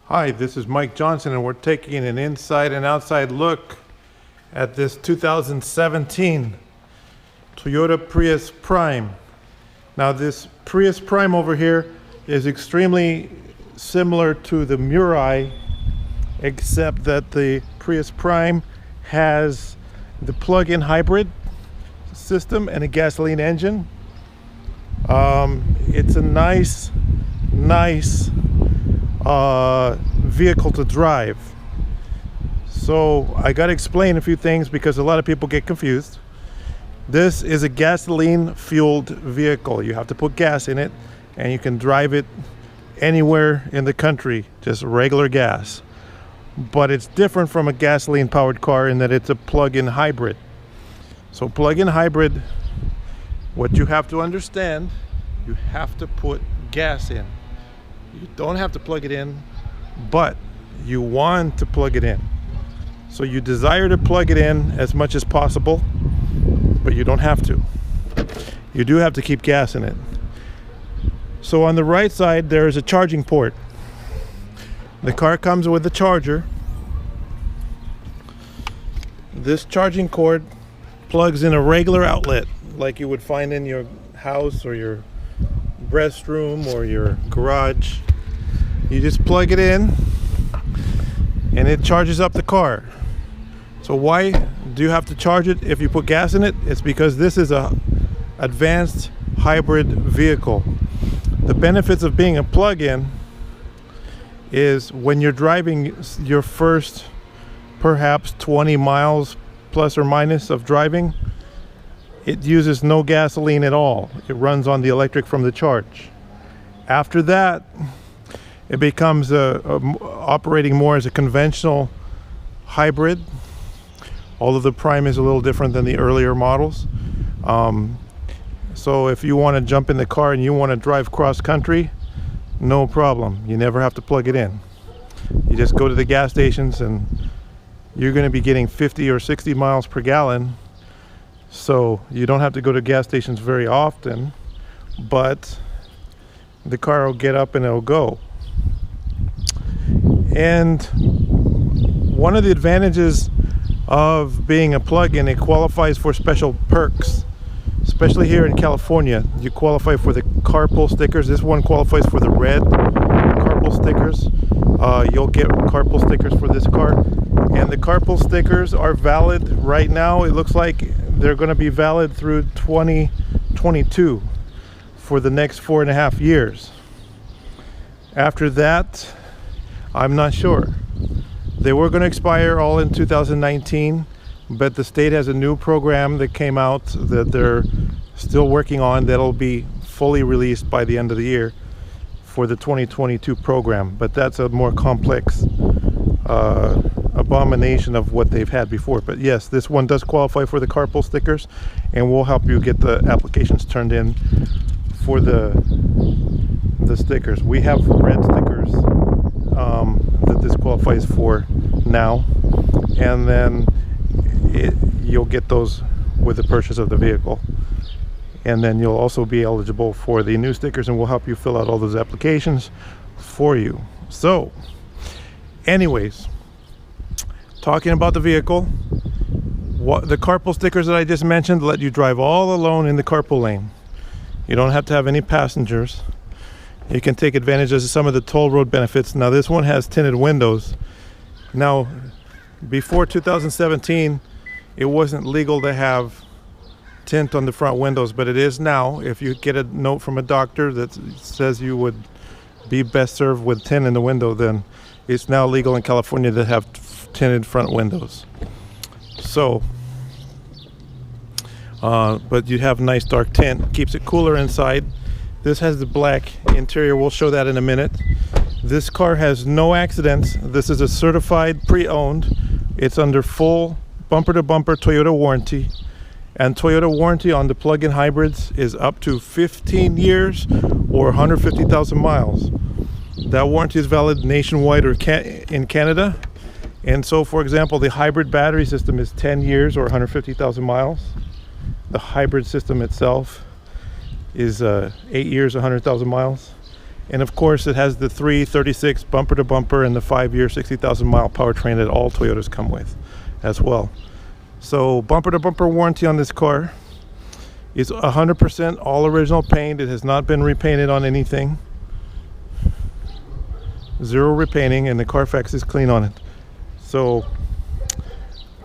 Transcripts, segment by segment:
Hi, this is Mike Johnson, and we're taking an inside and outside look at this 2017 Toyota Prius Prime. Now, this Prius Prime over here is extremely similar to the Mirai, except that the Prius Prime has the plug-in hybrid system and a gasoline engine. It's a nice vehicle to drive. So I got to explain a few things because a lot of people get confused. This is a gasoline fueled vehicle. You have to put gas in it and you can drive it anywhere in the country, just regular gas. But it's different from a gasoline powered car in that it's a plug-in hybrid. So plug-in hybrid, what you have to understand, you have to put gas in. You don't have to plug it in, but you want to plug it in. So you desire to plug it in as much as possible, but you don't have to. You do have to keep gas in it. So on the right side, there is a charging port. The car comes with a charger. This charging cord plugs in a regular outlet like you would find in your house or your restroom or your garage. You just plug it in and it charges up the car. So why do you have to charge it if you put gas in it? It's because this is a advanced hybrid vehicle. The benefits of being a plug-in is when you're driving your first perhaps 20 miles plus or minus of driving, it uses no gasoline at all. It runs on the electric from the charge. After that, it becomes operating more as a conventional hybrid. Although the Prime is a little different than the earlier models. So if you want to jump in the car and you want to drive cross country, no problem. You never have to plug it in. You just go to the gas stations and you're going to be getting 50 or 60 miles per gallon. So you don't have to go to gas stations very often, but the car will get up and it'll go. And one of the advantages of being a plug-in, it qualifies for special perks, especially here in California. You qualify for the carpool stickers. This one qualifies for the red carpool stickers. You'll get carpool stickers for this car, and the carpool stickers are valid right now. It looks like they're going to be valid through 2022 for the next 4.5 years. After that, I'm not sure. They were going to expire all in 2019, but the state has a new program that came out that they're still working on that'll be fully released by the end of the year for the 2022 program. But that's a more complex abomination of what they've had before. But yes, this one does qualify for the carpool stickers, and we'll help you get the applications turned in for the stickers. We have red stickers that this qualifies for now, and then you'll get those with the purchase of the vehicle, and then you'll also be eligible for the new stickers, and we'll help you fill out all those applications for you. So anyways, talking about the vehicle, the carpool stickers that I just mentioned let you drive all alone in the carpool lane. You don't have to have any passengers. You can take advantage of some of the toll road benefits. Now this one has tinted windows. Now before 2017 it wasn't legal to have tint on the front windows, but it is now. If you get a note from a doctor that says you would be best served with tint in the window, then it's now legal in California to have tinted front windows. So but you have nice dark tint, keeps it cooler inside. This has the black interior. We'll show that in a minute. This car has no accidents. This is a certified pre-owned. It's under full bumper-to-bumper Toyota warranty. And Toyota warranty on the plug-in hybrids is up to 15 years or 150,000 miles. That warranty is valid nationwide or in Canada. And so, for example, the hybrid battery system is 10 years or 150,000 miles. The hybrid system itself is 8 years, 100,000 miles. And of course, it has the 336 bumper to bumper and the 5-year 60,000 mile powertrain that all Toyotas come with as well. So bumper to bumper warranty on this car is 100% all original paint. It has not been repainted on anything. Zero repainting, and the Carfax is clean on it. So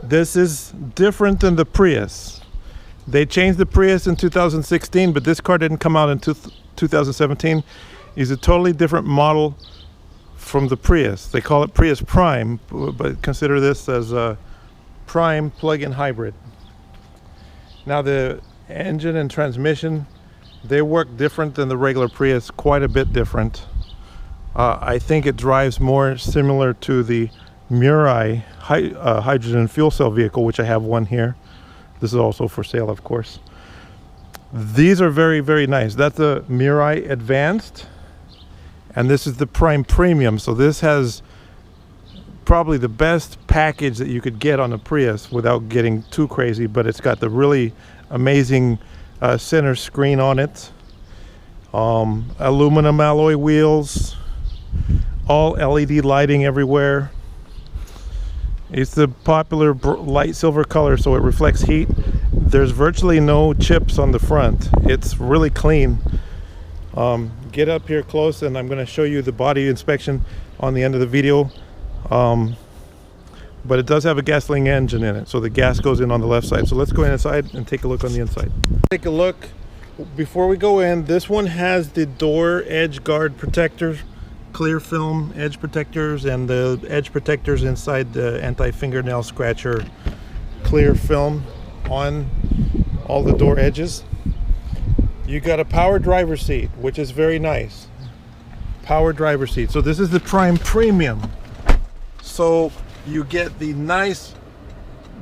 this is different than the Prius. They changed the Prius in 2016, but this car didn't come out in 2017. It's a totally different model from the Prius. They call it Prius Prime, but consider this as a Prime plug-in hybrid. Now the engine and transmission, they work different than the regular Prius, quite a bit different. I think it drives more similar to the Mirai hydrogen fuel cell vehicle, which I have one here. This is also for sale, of course. These are very, very nice. That's the Mirai Advanced, and this is the Prime Premium. So this has probably the best package that you could get on a Prius without getting too crazy, but it's got the really amazing center screen on it. Aluminum alloy wheels, all LED lighting everywhere. It's the popular light silver color, so it reflects heat. There's virtually no chips on the front. It's really clean. Get up here close and I'm going to show you the body inspection on the end of the video. But it does have a gasoline engine in it, so the gas goes in on the left side. So let's go inside and take a look on the inside. Take a look. Before we go in, this one has the door edge guard protectors, clear film edge protectors, and the edge protectors inside the anti-fingernail scratcher clear film on all the door edges. You got a power driver's seat, which is very nice. Power driver's seat. So this is the Prime Premium. So you get the nice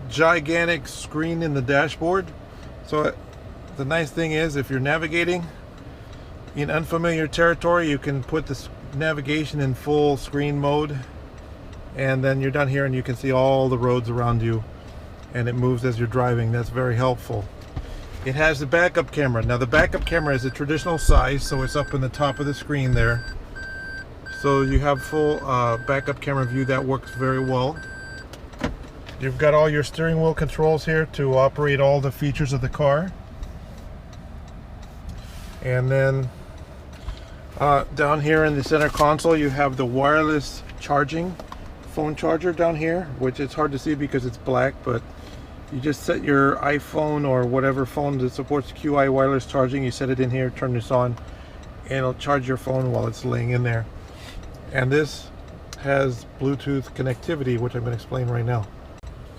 gigantic screen in the dashboard. So the nice thing is, if you're navigating in unfamiliar territory, you can put this navigation in full screen mode, and then you're done here and you can see all the roads around you, and it moves as you're driving. That's very helpful. It has the backup camera. Now the backup camera is a traditional size, so it's up in the top of the screen there. So you have full backup camera view. That works very well. You've got all your steering wheel controls here to operate all the features of the car. And then down here in the center console, you have the wireless charging phone charger down here, which it's hard to see because it's black, but you just set your iPhone or whatever phone that supports QI wireless charging, you set it in here, turn this on, and it'll charge your phone while it's laying in there. And this has Bluetooth connectivity, which I'm going to explain right now.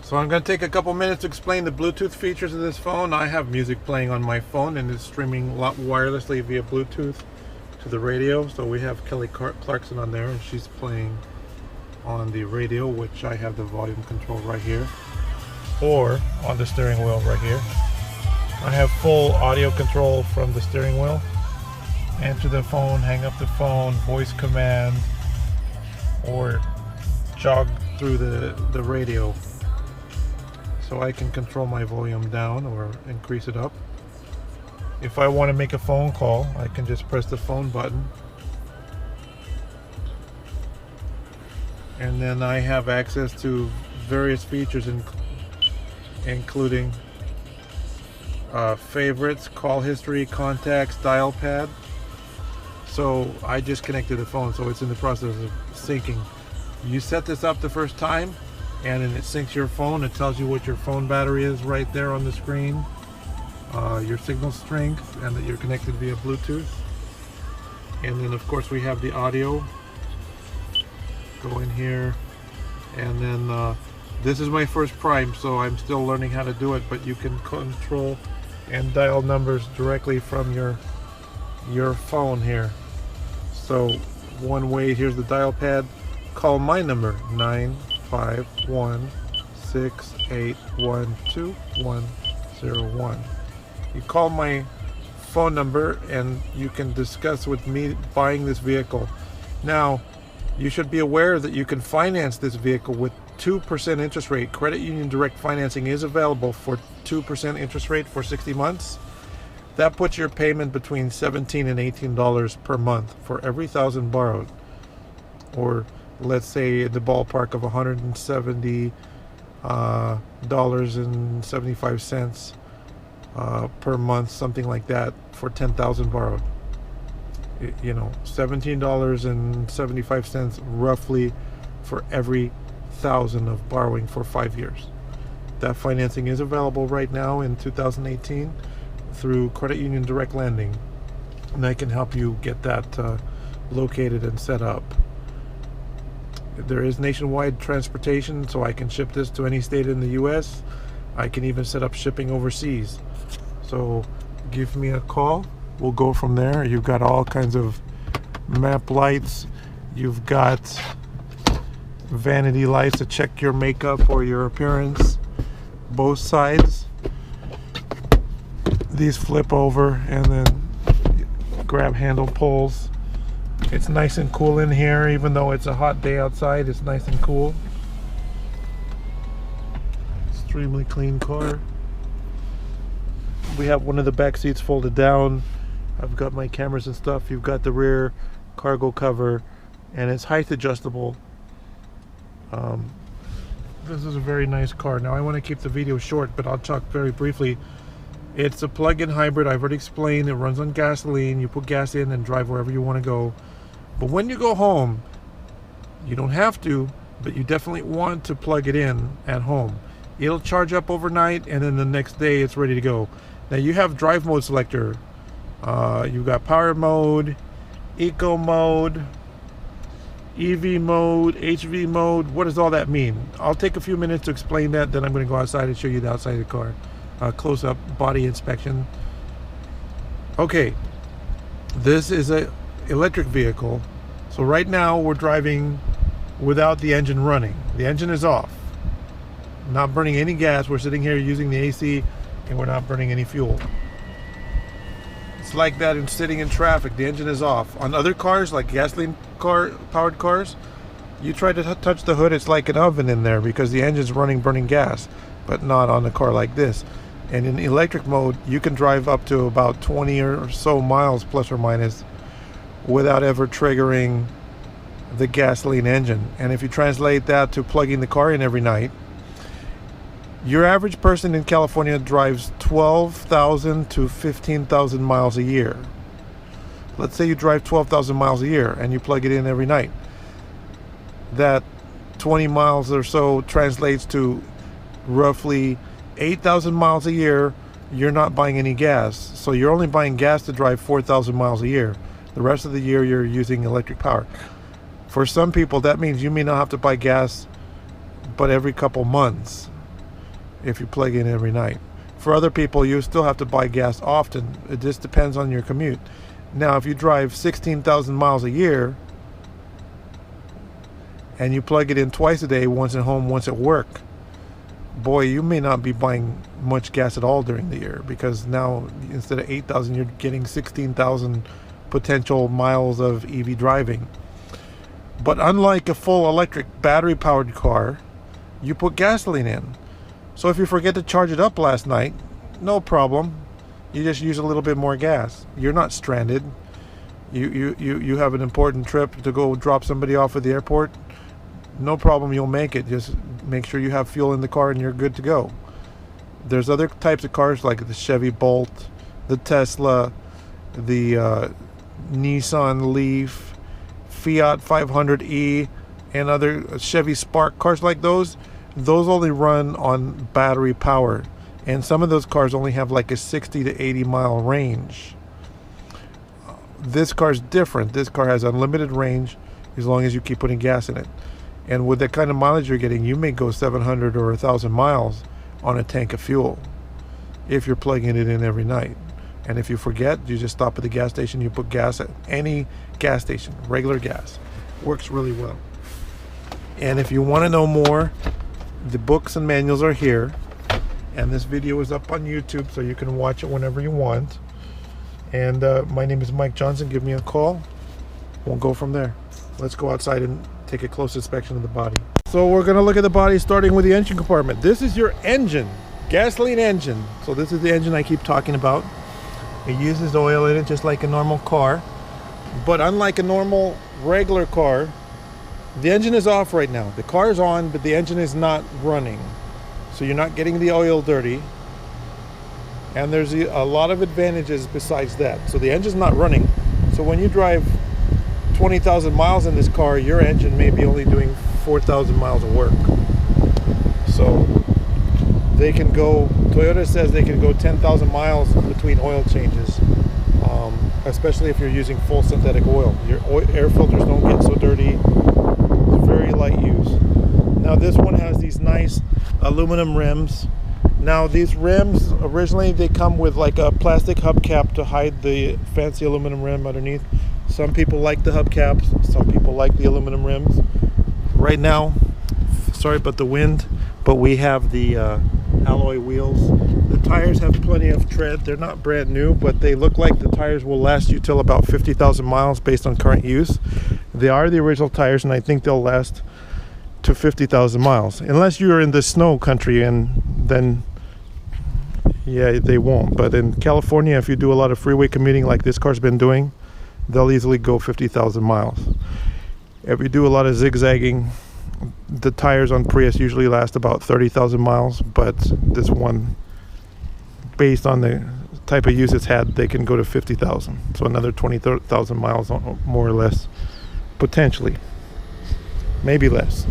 So I'm going to take a couple minutes to explain the Bluetooth features of this phone. I have music playing on my phone and it's streaming wirelessly via Bluetooth to the radio. So we have Kelly Clarkson on there, and she's playing on the radio, which I have the volume control right here, or on the steering wheel right here. I have full audio control from the steering wheel. Answer the phone, hang up the phone, voice command, or jog through the radio. So I can control my volume down or increase it up. If I want to make a phone call, I can just press the phone button. And then I have access to various features including favorites, call history, contacts, dial pad. So I just connected the phone, so it's in the process of syncing. You set this up the first time, and then it syncs your phone. It tells you what your phone battery is right there on the screen, your signal strength, and that you're connected via Bluetooth. And then of course we have the audio. Go in here, and then this is my first Prime, so I'm still learning how to do it, but you can control and dial numbers directly from your phone here. So one way, here's the dial pad. Call my number, 951-681-2101. You call my phone number and you can discuss with me buying this vehicle. Now, you should be aware that you can finance this vehicle with 2% interest rate. Credit Union Direct Financing is available for 2% interest rate for 60 months. That puts your payment between $17 and $18 per month for every 1,000 borrowed, or let's say the ballpark of $170.75 per month, something like that, for 10,000 borrowed. You know, $17.75 roughly for every 1,000 of borrowing for 5 years. That financing is available right now in 2018 through Credit Union Direct Lending, and I can help you get that located and set up. There is nationwide transportation, so I can ship this to any state in the US. I can even set up shipping overseas. So give me a call. We'll go from there. You've got all kinds of map lights. You've got vanity lights to check your makeup or your appearance. Both sides. These flip over and then grab handle pulls. It's nice and cool in here, even though it's a hot day outside. It's nice and cool. Extremely clean car. We have one of the back seats folded down. I've got my cameras and stuff. You've got the rear cargo cover, and it's height adjustable. This is a very nice car. Now I want to keep the video short, but I'll talk very briefly. It's a plug-in hybrid. I've already explained. It runs on gasoline. You put gas in and drive wherever you want to go. But when you go home, you don't have to, but you definitely want to plug it in at home. It'll charge up overnight, and then the next day it's ready to go. Now you have drive mode selector. You've got power mode, eco mode, EV mode, HV mode. What does all that mean? I'll take a few minutes to explain that, then I'm going to go outside and show you the outside of the car. Close-up body inspection. Okay, this is a electric vehicle. So right now we're driving without the engine running. The engine is off. Not burning any gas. We're sitting here using the AC, and we're not burning any fuel. It's like that in sitting in traffic. The engine is off. On other cars, like gasoline powered cars, you try to touch the hood, it's like an oven in there because the engine's running, burning gas, but not on a car like this. And in electric mode, you can drive up to about 20 or so miles plus or minus without ever triggering the gasoline engine. And if you translate that to plugging the car in every night, your average person in California drives 12,000 to 15,000 miles a year. Let's say you drive 12,000 miles a year and you plug it in every night. That 20 miles or so translates to roughly 8,000 miles a year. You're not buying any gas. So you're only buying gas to drive 4,000 miles a year. The rest of the year you're using electric power. For some people, that means you may not have to buy gas but every couple months if you plug in every night. For other people, you still have to buy gas often. It just depends on your commute. Now, if you drive 16,000 miles a year and you plug it in twice a day, once at home, once at work, boy, you may not be buying much gas at all during the year, because now instead of 8,000, you're getting 16,000 potential miles of EV driving. But unlike a full electric battery powered car, you put gasoline in. So if you forget to charge it up last night, no problem. You just use a little bit more gas. You're not stranded. You have an important trip to go drop somebody off at the airport. No problem, you'll make it. Just make sure you have fuel in the car and you're good to go. There's other types of cars like the Chevy Bolt, the Tesla, the Nissan Leaf, Fiat 500e, and other Chevy Spark cars like those. Those only run on battery power, and some of those cars only have like a 60 to 80 mile range. This car is different. This car has unlimited range as long as you keep putting gas in it. And with the kind of mileage you're getting, you may go 700 or 1,000 miles on a tank of fuel if you're plugging it in every night. And if you forget, you just stop at the gas station, you put gas at any gas station, regular gas. Works really well. And if you want to know more, the books and manuals are here, and this video is up on YouTube, so you can watch it whenever you want. And my name is Mike Johnson. Give me a call. We'll go from there. Let's go outside and take a close inspection of the body. So we're going to look at the body, starting with the engine compartment. This is your engine, gasoline engine. So this is the engine I keep talking about. It uses oil in it just like a normal car. But unlike a normal regular car, the engine is off right now. The car is on, but the engine is not running. So you're not getting the oil dirty. And there's a lot of advantages besides that. So the engine's not running. So when you drive 20,000 miles in this car, your engine may be only doing 4,000 miles of work. So they can go, Toyota says they can go 10,000 miles between oil changes, especially if you're using full synthetic oil. Your air filters don't get so dirty. It's very light use. Now this one has these nice aluminum rims. Now these rims, originally they come with like a plastic hubcap to hide the fancy aluminum rim underneath. Some people like the hubcaps, some people like the aluminum rims. Right now, sorry about the wind, but we have the alloy wheels. The tires have plenty of tread. They're not brand new, but they look like the tires will last you till about 50,000 miles based on current use. They are the original tires, and I think they'll last to 50,000 miles. Unless you're in the snow country, and then yeah, they won't. But in California, if you do a lot of freeway commuting like this car's been doing, they'll easily go 50,000 miles. If you do a lot of zigzagging, the tires on Prius usually last about 30,000 miles, but this one, based on the type of use it's had, they can go to 50,000. So another 20,000 miles more or less, potentially. Maybe less.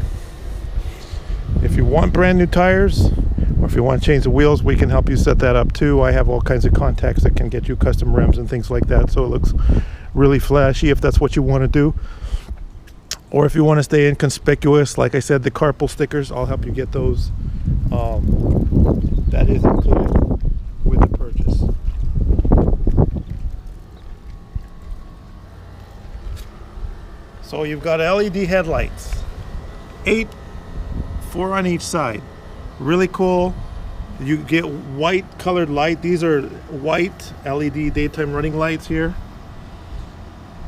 If you want brand new tires, or if you want to change the wheels, we can help you set that up too. I have all kinds of contacts that can get you custom rims and things like that, so it looks really flashy if that's what you want to do. Or if you want to stay inconspicuous, like I said, the carpool stickers, I'll help you get those. That is included with the purchase. So you've got LED headlights, 4 on each side. Really cool. You get white colored light. These are white LED daytime running lights here.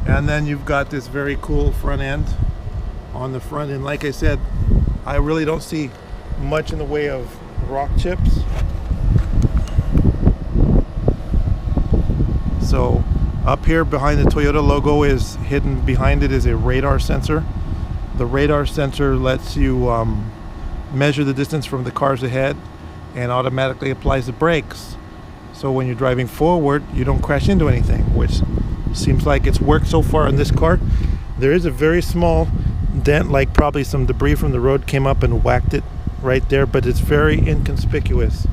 And then you've got this very cool front end on the front. And like I said, I really don't see much in the way of rock chips. So up here behind the Toyota logo, is hidden behind it is a radar sensor. The radar sensor lets you measure the distance from the cars ahead and automatically applies the brakes. So when you're driving forward, you don't crash into anything, which seems like it's worked so far in this car. There is a very small dent, like probably some debris from the road came up and whacked it right there, but it's very inconspicuous.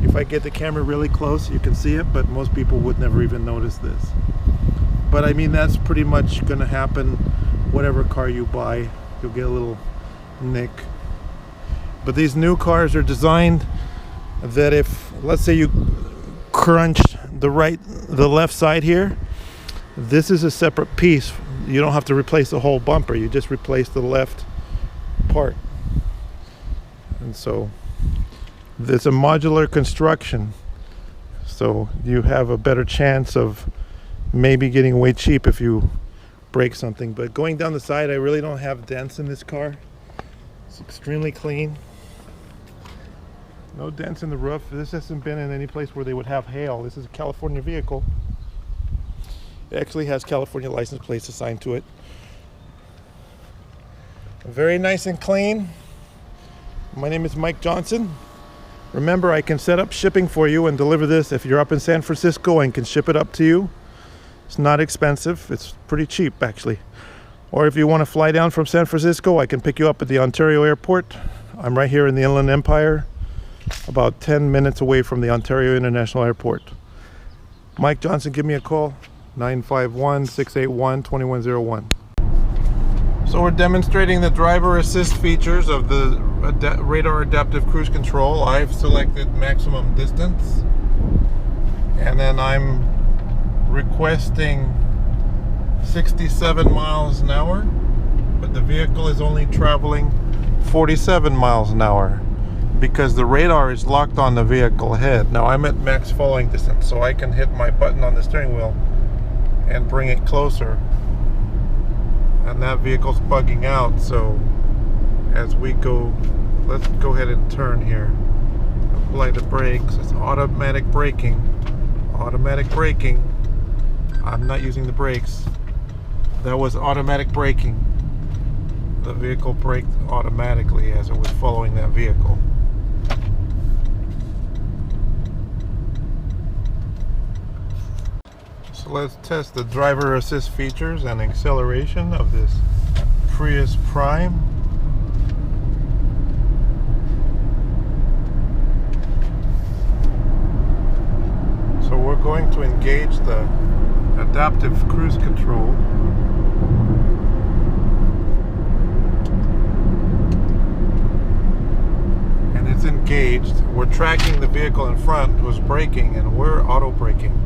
If I get the camera really close, you can see it, but most people would never even notice this. But I mean, that's pretty much going to happen whatever car you buy. You'll get a little nick. But these new cars are designed that if, let's say you crunch the left side here, this is a separate piece. You don't have to replace the whole bumper. You just replace the left part. And so it's a modular construction. So you have a better chance of maybe getting away cheap if you break something. But going down the side, I really don't have dents in this car. It's extremely clean. No dents in the roof. This hasn't been in any place where they would have hail. This is a California vehicle. It actually has California license plates assigned to it. Very nice and clean. My name is Mike Johnson. Remember, I can set up shipping for you and deliver this. If you're up in San Francisco, I can ship it up to you. It's not expensive. It's pretty cheap, actually. Or if you want to fly down from San Francisco, I can pick you up at the Ontario airport. I'm right here in the Inland Empire, about 10 minutes away from the Ontario International Airport. Mike Johnson, give me a call, 951-681-2101. So we're demonstrating the driver assist features of the radar adaptive cruise control. I've selected maximum distance, and then I'm requesting 67 miles an hour, but the vehicle is only traveling 47 miles an hour because the radar is locked on the vehicle ahead. Now I'm at max following distance, so I can hit my button on the steering wheel and bring it closer, and that vehicle's bugging out. So as we go, let's go ahead and turn here, apply the brakes. It's automatic braking. automatic braking. I'm not using the brakes. That was automatic braking. The vehicle braked automatically as it was following that vehicle. So let's test the driver assist features and acceleration of this Prius Prime. So we're going to engage the adaptive cruise control. And it's engaged. We're tracking the vehicle in front who's braking, and we're auto braking.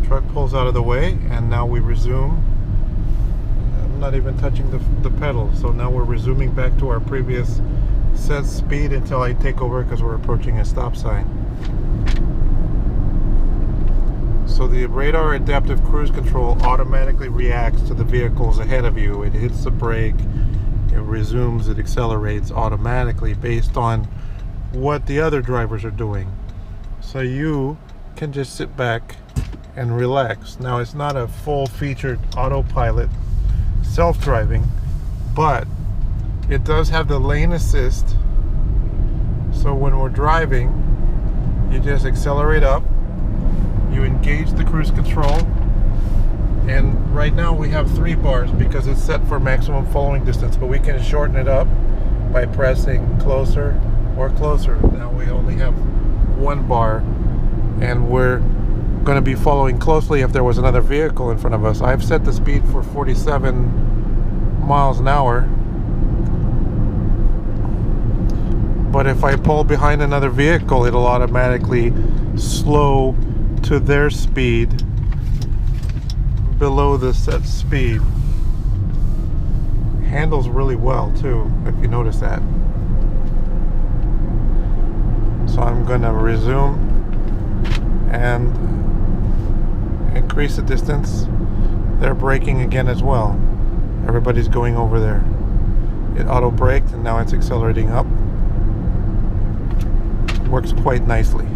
Truck pulls out of the way, and now we resume. I'm not even touching the pedal, so now we're resuming back to our previous set speed until I take over because we're approaching a stop sign. So the radar adaptive cruise control automatically reacts to the vehicles ahead of you. It hits the brake, it resumes, it accelerates automatically based on what the other drivers are doing. So you can just sit back and relax. Now it's not a full-featured autopilot self-driving, but it does have the lane assist. So when we're driving, you just accelerate up, you engage the cruise control, and right now we have 3 bars because it's set for maximum following distance, but we can shorten it up by pressing closer or closer. Now we only have 1 bar, and we're going to be following closely if there was another vehicle in front of us. I've set the speed for 47 miles an hour, but if I pull behind another vehicle, it'll automatically slow to their speed below the set speed. Handles really well too, if you notice that. So I'm going to resume and increase the distance. They're braking again as well. Everybody's going over there. It auto braked and now it's accelerating up. Works quite nicely.